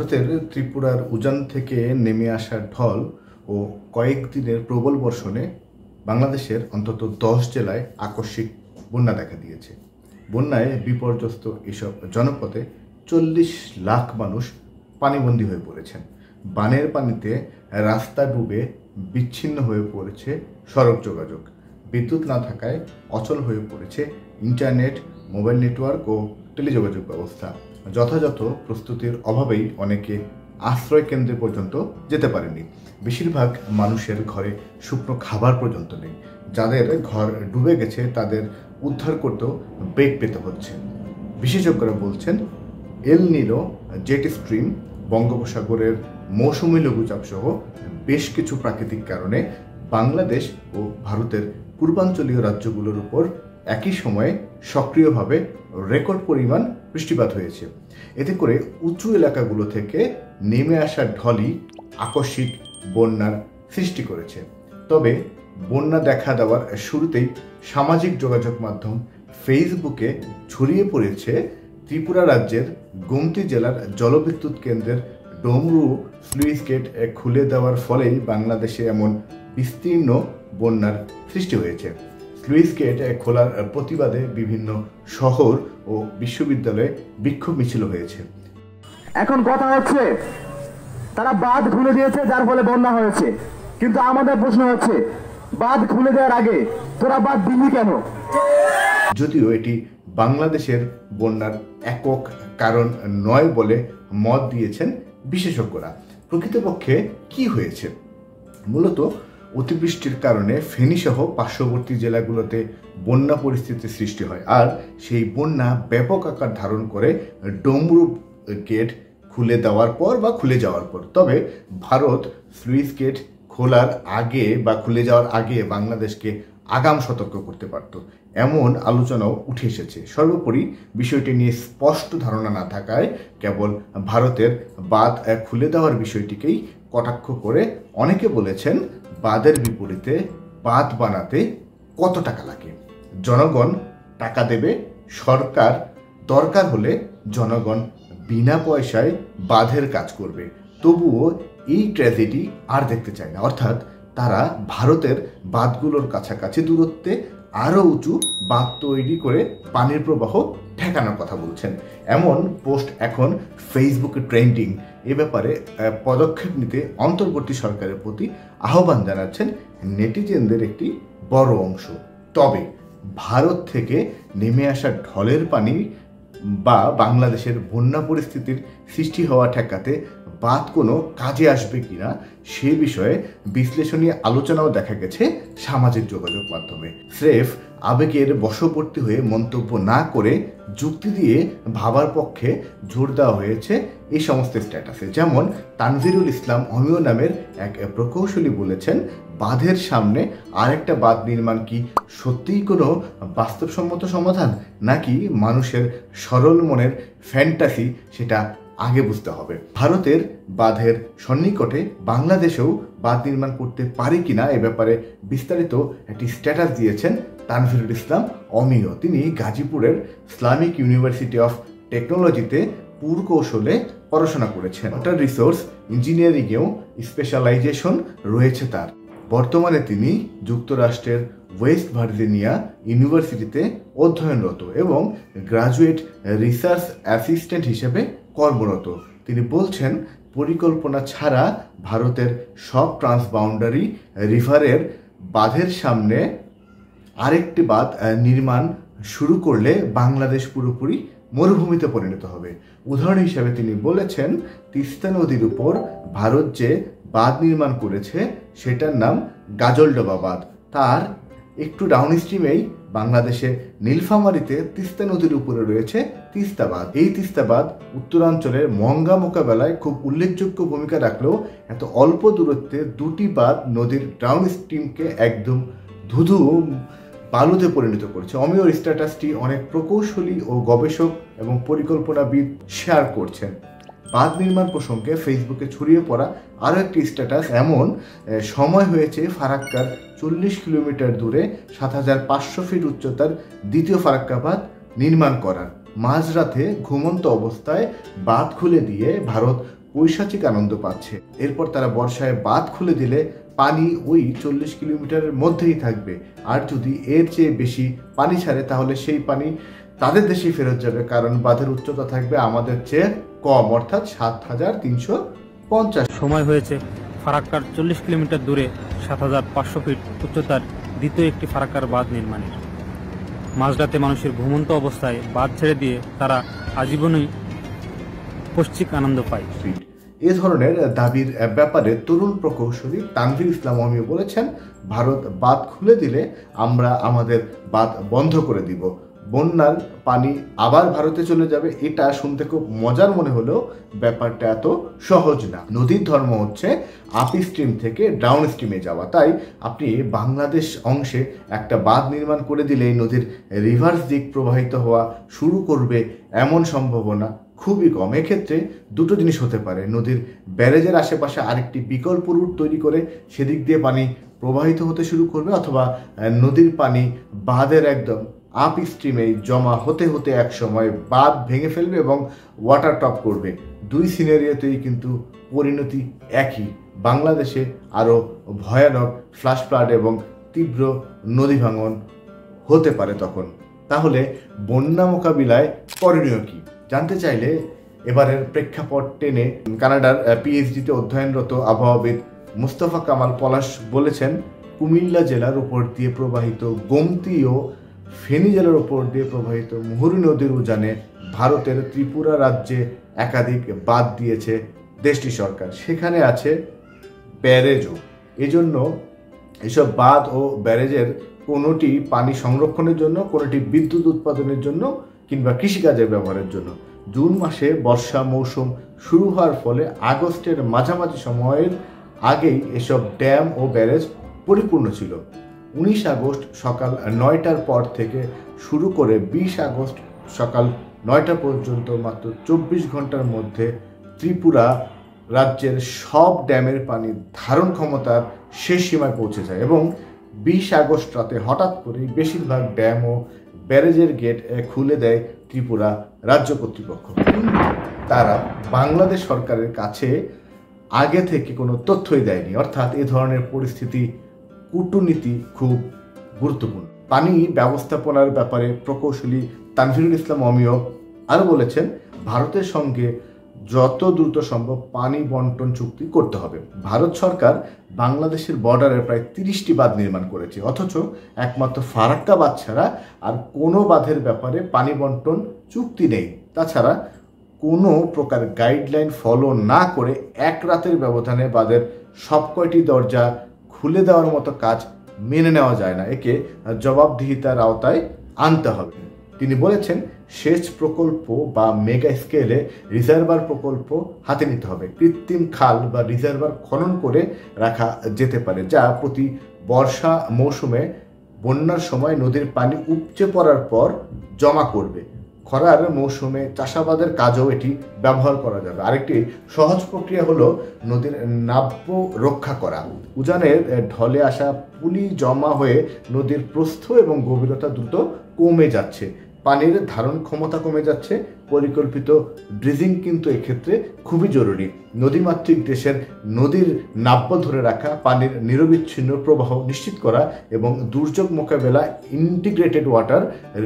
ভারতের ত্রিপুরার উজান থেকে নেমে আসা ঢল ও কয়েকদিনের প্রবল বর্ষণে বাংলাদেশের অন্তত 10 জেলায় আকস্মিক বন্যা দেখা দিয়েছে। বন্যায় বিপর্যস্ত এসব জনপদে 40 লাখ মানুষ পানিবন্দী হয়ে পড়েছেন। বানের পানিতে রাস্তা ডুবে বিচ্ছিন্ন হয়ে পড়েছে সড়ক যোগাযোগ। বিদ্যুৎ না থাকায় অচল হয়ে পড়েছে ইন্টারনেট, মোবাইল নেটওয়ার্ক ও টেলিযোগাযোগ ব্যবস্থা। যথাযথ প্রস্তুতির অভাবেই অনেকে আশ্রয় কেন্দ্রে পর্যন্ত যেতে পারেনি। বেশিরভাগ মানুষের ঘরে শুকনো খাবার পর্যন্ত নেই। যাদের ঘর ডুবে গেছে তাদের উদ্ধার করতেও বেগ পেতে হচ্ছে। বিশেষজ্ঞরা বলছেন, এল নিনো, জেট স্ট্রিম, বঙ্গোপসাগরের মৌসুমী লঘুচাপ সহ বেশ কিছু প্রাকৃতিক কারণে বাংলাদেশ ও ভারতের পূর্বাঞ্চলীয় রাজ্যগুলোর উপর একই সময়ে সক্রিয়ভাবে রেকর্ড পরিমাণ বৃষ্টিপাত হয়েছে। এতে করে উঁচু এলাকাগুলো থেকে নেমে আসা ঢলই আকস্মিক বন্যার সৃষ্টি করেছে। তবে বন্যা দেখা দেওয়ার শুরুতেই সামাজিক যোগাযোগ মাধ্যম ফেসবুকে ছড়িয়ে পড়েছে ত্রিপুরা রাজ্যের গোমতী জেলার জলবিদ্যুৎ কেন্দ্রের ডোমরু স্লুইস গেট খুলে দেওয়ার ফলেই বাংলাদেশে এমন বিস্তীর্ণ বন্যার সৃষ্টি হয়েছে। স্লুইস গেট খোলার প্রতিবাদে বিভিন্ন শহর ও বিশ্ববিদ্যালয়ে বিক্ষোভ মিছিল হয়েছে। এখন কথা হচ্ছে তারা বাঁধ খুলে দিয়েছে, যার ফলে বন্যা হয়েছে। কিন্তু আমাদের প্রশ্ন হচ্ছে, বাঁধ খুলে দেওয়ার আগে তোরা বাঁধ দিলি কেন? যদিও এটি বাংলাদেশের বন্যার একক কারণ নয় বলে মত দিয়েছেন বিশেষজ্ঞরা। প্রকৃতপক্ষে কি হয়েছে? মূলত অতিবৃষ্টির কারণে ফেনীসহ পার্শ্ববর্তী জেলাগুলোতে বন্যা পরিস্থিতির সৃষ্টি হয়, আর সেই বন্যা ব্যাপক আকার ধারণ করে ডোমরু গেট খুলে দেওয়ার পর বা খুলে যাওয়ার পর। তবে ভারত স্লুইস গেট খোলার আগে বা খুলে যাওয়ার আগে বাংলাদেশকে আগাম সতর্ক করতে পারত, এমন আলোচনাও উঠে এসেছে। সর্বোপরি বিষয়টি নিয়ে স্পষ্ট ধারণা না থাকায় কেবল ভারতের বাঁধ খুলে দেওয়ার বিষয়টিকেই কটাক্ষ করে অনেকে বলেছেন, বাঁধের বিপরীতে বাঁধ বানাতে কত টাকা লাগে? জনগণ টাকা দেবে, সরকার দরকার হলে জনগণ বিনা পয়সায় বাঁধের কাজ করবে। তবুও এই ট্র্যাজেডি আর দেখতে চায় না। অর্থাৎ তারা ভারতের বাঁধগুলোর কাছাকাছি দূরত্বে আরও উঁচু বাঁধ তৈরি করে পানির প্রবাহ ঠেকানোর কথা বলছেন। এমন পোস্ট এখন ফেসবুকে ট্রেন্ডিং। এ ব্যাপারে পদক্ষেপ নিতে অন্তর্বর্তী সরকারের প্রতি আহ্বান জানাচ্ছেন নেটিজেনদের একটি বড় অংশ। তবে ভারত থেকে নেমে আসা ঢলের পানি বা বাংলাদেশের বন্যা পরিস্থিতির সৃষ্টি হওয়া ঠেকাতে বাঁধ কোনো কাজে আসবে কিনা সে বিষয়ে বিশ্লেষণী আলোচনাও দেখা গেছে সামাজিক যোগাযোগ মাধ্যমে। স্রেফ আবেগের বশবর্তী হয়ে মন্তব্য না করে যুক্তি দিয়ে ভাবার পক্ষে জোর দেওয়া হয়েছে এই সমস্ত স্ট্যাটাসে। যেমন তানভীরুল ইসলাম অমিয় নামের এক প্রকৌশলী বলেছেন, বাঁধের সামনে আরেকটা বাঁধ নির্মাণ কি সত্যিই কোনো বাস্তবসম্মত সমাধান, নাকি মানুষের সরল মনের ফ্যান্টাসি, সেটা আগে বুঝতে হবে। ভারতের বাঁধের সন্নিকটে বাংলাদেশেও বাঁধ নির্মাণ করতে পারে কিনা এ ব্যাপারে বিস্তারিত একটি স্ট্যাটাস দিয়েছেন তানভীরুল ইসলাম অমিয়। তিনি গাজীপুরের ইসলামিক ইউনিভার্সিটি অফ টেকনোলজিতে পুরকৌশলে পড়াশোনা করেছেন। ওয়াটার রিসোর্স ইঞ্জিনিয়ারিংয়েও স্পেশালাইজেশন রয়েছে তার। বর্তমানে তিনি যুক্তরাষ্ট্রের ওয়েস্ট ভার্জিনিয়া ইউনিভার্সিটিতে অধ্যয়নরত এবং গ্রাজুয়েট রিসার্চ অ্যাসিস্ট্যান্ট হিসেবে কর্মরত। তিনি বলছেন, পরিকল্পনা ছাড়া ভারতের সব ট্রান্সবাউন্ডারি রিভারের বাঁধের সামনে আরেকটি বাঁধ নির্মাণ শুরু করলে বাংলাদেশ পুরোপুরি মরুভূমিতে পরিণত হবে। উদাহরণ হিসাবে তিনি বলেছেন, তিস্তা নদীর উপর ভারত যে বাঁধ নির্মাণ করেছে সেটার নাম গাজলডোবা বাঁধ। তার একটু ডাউনস্ট্রিমেই বাংলাদেশে নীলফামারীতে তিস্তা নদীর উপরে রয়েছে তিস্তা বাঁধ। এই তিস্তা বাঁধ উত্তরাঞ্চলের মঙ্গা মোকাবেলায় খুব উল্লেখযোগ্য ভূমিকা রাখলেও এত অল্প দূরত্বে দুটি বাঁধ নদীর ডাউনস্ট্রিমকে একদম ধুধু বালুতে পরিণত করেছে। অমিয়র স্ট্যাটাসটি অনেক প্রকৌশলী ও গবেষক এবং পরিকল্পনাবিদ শেয়ার করছেন। বাঁধ নির্মাণ প্রসঙ্গে ফেসবুকে ছড়িয়ে পড়া আরও একটি স্ট্যাটাস এমন, সময় হয়েছে ফারাক্কার 40 কিলোমিটার দূরে 7500 ফিট উচ্চতার দ্বিতীয় ফারাক্কা বাঁধ নির্মাণ করার। মাঝরাতে ঘুমন্ত অবস্থায় বাঁধ খুলে দিয়ে ভারত পৈশাচিক আনন্দ পাচ্ছে। এরপর তারা বর্ষায় বাঁধ খুলে দিলে পানি ওই 40 কিলোমিটারের মধ্যেই থাকবে, আর যদি এর চেয়ে বেশি পানি ছাড়ে তাহলে সেই পানি তাদের দেশেই ফেরত যাবে, কারণ বাঁধের উচ্চতা থাকবে আমাদের চেয়ে কম, অর্থাৎ 7,350। সময় হয়েছে ফারাক্কার 40 কিলোমিটার দূরে 7,500 ফিট উচ্চতার দ্বিতীয় একটি ফারাক্কার বাঁধ নির্মাণের। মাঝরাতে মানুষের ঘুমন্ত অবস্থায় বাঁধ ছেড়ে দিয়ে তারা আজীবনই পৈশাচিক আনন্দ পায়। এ ধরনের দাবির ব্যাপারে তরুণ প্রকৌশলী তানভীর ইসলাম অমিয় বলেছেন, ভারত বাঁধ খুলে দিলে আমরা আমাদের বাঁধ বন্ধ করে দিব, বন্যার পানি আবার ভারতে চলে যাবে। এটা শুনতে খুব মজার মনে হলেও ব্যাপারটা এত সহজ না। নদীর ধর্ম হচ্ছে আপ স্ট্রিম থেকে ডাউন স্ট্রিমে যাওয়া, তাই আপনি বাংলাদেশ অংশে একটা বাঁধ নির্মাণ করে দিলেই নদীর রিভার্স দিক প্রবাহিত হওয়া শুরু করবে এমন সম্ভাবনা খুবই কম। এক্ষেত্রে দুটো জিনিস হতে পারে, নদীর ব্যারেজের আশেপাশে আরেকটি বিকল্প রুট তৈরি করে সেদিক দিয়ে পানি প্রবাহিত হতে শুরু করবে, অথবা নদীর পানি বাঁধের একদম আপ স্ট্রিমে জমা হতে হতে এক সময় বাঁধ ভেঙে ফেলবে এবং ওয়াটার টপ করবে। দুই সিনারিওতেই কিন্তু পরিণতি একই, বাংলাদেশে আরও ভয়ানক ফ্লাশ ফ্লাড এবং তীব্র নদী ভাঙন হতে পারে তখন। তাহলে বন্যা মোকাবিলায় করণীয় কী জানতে চাইলে এবারের প্রেক্ষাপট টেনে কানাডার পিএইচডিতে অধ্যয়নরত আবহাওয়াবিদ মুস্তফা কামাল পলাশ বলেছেন, কুমিল্লা জেলার উপর দিয়ে প্রবাহিত গোমতী ও ফেনী জেলার উপর দিয়ে প্রবাহিত মুহুরী নদীর উজানে ভারতের ত্রিপুরা রাজ্যে একাধিক বাঁধ দিয়েছে দেশটির সরকার, সেখানে আছে ব্যারেজও। এজন্য এসব বাঁধ ও ব্যারেজের কোনোটি পানি সংরক্ষণের জন্য, কোনোটি বিদ্যুৎ উৎপাদনের জন্য কিংবা কৃষিকাজের ব্যবহারের জন্য। জুন মাসে বর্ষা মৌসুম শুরু হওয়ার ফলে আগস্টের মাঝামাঝি সময়ের আগেই এসব ড্যাম ও ব্যারেজ পরিপূর্ণ ছিল। 19 আগস্ট সকাল 9টার পর থেকে শুরু করে 20 আগস্ট সকাল 9টা পর্যন্ত মাত্র 24 ঘন্টার মধ্যে ত্রিপুরা রাজ্যের সব ড্যামের পানি ধারণ ক্ষমতার শেষ সীমায় পৌঁছে যায় এবং 20 আগস্ট রাতে হঠাৎ করেই বেশিরভাগ ড্যাম ও ব্যারেজের গেট খুলে দেয় ত্রিপুরা রাজ্য কর্তৃপক্ষ। তারা বাংলাদেশ সরকারের কাছে আগে থেকে কোনো তথ্যই দেয়নি, অর্থাৎ এ ধরনের পরিস্থিতি কূটনীতি খুব গুরুত্বপূর্ণ। পানি ব্যবস্থাপনার ব্যাপারে প্রকৌশলী তানভীরুল ইসলাম অমিয় আরও বলেছেন, ভারতের সঙ্গে যত দ্রুত সম্ভব পানি বন্টন চুক্তি করতে হবে। ভারত সরকার বাংলাদেশের বর্ডারে প্রায় 30টি বাঁধ নির্মাণ করেছে, অথচ একমাত্র ফারাক্কা বাঁধ ছাড়া আর কোনো বাঁধের ব্যাপারে পানি বন্টন চুক্তি নেই। তাছাড়া কোনো প্রকার গাইডলাইন ফলো না করে এক রাতের ব্যবধানে বাঁধের সব কয়টি দরজা খুলে দেওয়ার মতো কাজ মেনে নেওয়া যায় না, একে জবাবদিহিতার আওতায় আনতে হবে। তিনি বলেছেন, সেচ প্রকল্প বা মেগা স্কেলে রিজার্ভার প্রকল্প হাতে নিতে হবে। কৃত্রিম খাল বা রিজার্ভার খনন করে রাখা যেতে পারে, যা প্রতি বর্ষা মৌসুমে বন্যার সময় নদীর পানি উপচে পড়ার পর জমা করবে। খরার মৌসুমে চাষাবাদের কাজেও এটি ব্যবহার করা যাবে। আরেকটি সহজ প্রক্রিয়া হলো নদীর নাব্য রক্ষা করা। উজানের ঢলে আসা পুলি জমা হয়ে নদীর প্রস্থ এবং গভীরতা দ্রুত কমে যাচ্ছে, পানির ধারণ ক্ষমতা কমে যাচ্ছে। পরিকল্পিত ড্রিজিং কিন্তু এক্ষেত্রে খুবই জরুরি। নদীমাতৃক দেশের নদীর নাব্য ধরে রাখা, পানির নিরবিচ্ছিন্ন প্রবাহ নিশ্চিত করা এবং দুর্যোগ মোকাবেলা ইন্টিগ্রেটেড ওয়াটার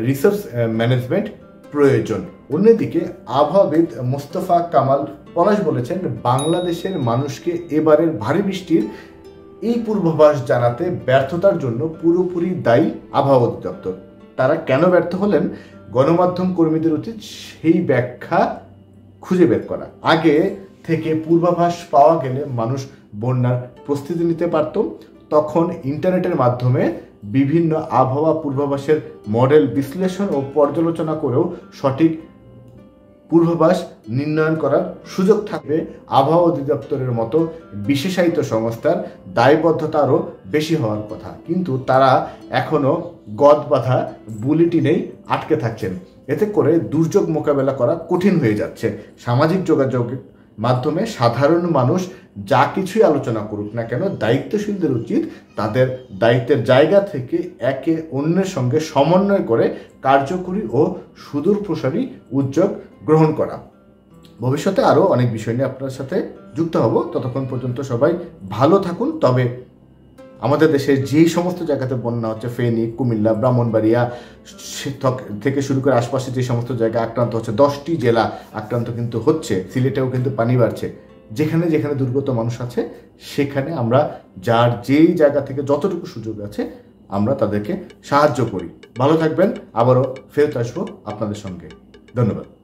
রিসোর্স ম্যানেজমেন্ট প্রয়োজন। অন্যদিকে আবহাওয়াবিদ মোস্তফা কামাল পলাশ বলেছেন, বাংলাদেশের মানুষকে এবারের ভারী বৃষ্টির এই পূর্বাভাস জানাতে ব্যর্থতার জন্য পুরোপুরি দায়ী আবহাওয়া অধিদপ্তর। তারা কেন ব্যর্থ হলেন, গণমাধ্যম কর্মীদের উচিত সেই ব্যাখ্যা খুঁজে বের করা। আগে থেকে পূর্বাভাস পাওয়া গেলে মানুষ বন্যার প্রস্তুতি নিতে পারত। তখন ইন্টারনেটের মাধ্যমে বিভিন্ন আবহাওয়া পূর্বাভাসের মডেল বিশ্লেষণ ও পর্যালোচনা করেও সঠিক পূর্বাভাস নির্ণয়ন করার সুযোগ থাকবে। আবহাওয়া অধিদপ্তরের মতো বিশেষায়িত সংস্থার দায়বদ্ধতা আরও বেশি হওয়ার কথা, কিন্তু তারা এখনও গদ বাঁধা বুলেটিনেই আটকে থাকছেন। এতে করে দুর্যোগ মোকাবেলা করা কঠিন হয়ে যাচ্ছে। সামাজিক যোগাযোগের মাধ্যমে সাধারণ মানুষ যা কিছুই আলোচনা করুক না কেন, দায়িত্বশীলদের উচিত তাদের দায়িত্বের জায়গা থেকে একে অন্যের সঙ্গে সমন্বয় করে কার্যকরী ও সুদূরপ্রসারী উদ্যোগ গ্রহণ করা। ভবিষ্যতে আরও অনেক বিষয় নিয়ে আপনার সাথে যুক্ত হব। ততক্ষণ পর্যন্ত সবাই ভালো থাকুন। তবে আমাদের দেশের যেই সমস্ত জায়গাতে বন্যা হচ্ছে, ফেনী, কুমিল্লা, ব্রাহ্মণবাড়িয়া থেকে শুরু করে আশপাশে যে সমস্ত জায়গা আক্রান্ত হচ্ছে, 10টি জেলা আক্রান্ত কিন্তু হচ্ছে, সিলেটেও কিন্তু পানি বাড়ছে, যেখানে যেখানে দুর্গত মানুষ আছে সেখানে আমরা যার যেই জায়গা থেকে যতটুকু সুযোগ আছে আমরা তাদেরকে সাহায্য করি। ভালো থাকবেন, আবারও ফেরত আসবো আপনাদের সঙ্গে। ধন্যবাদ।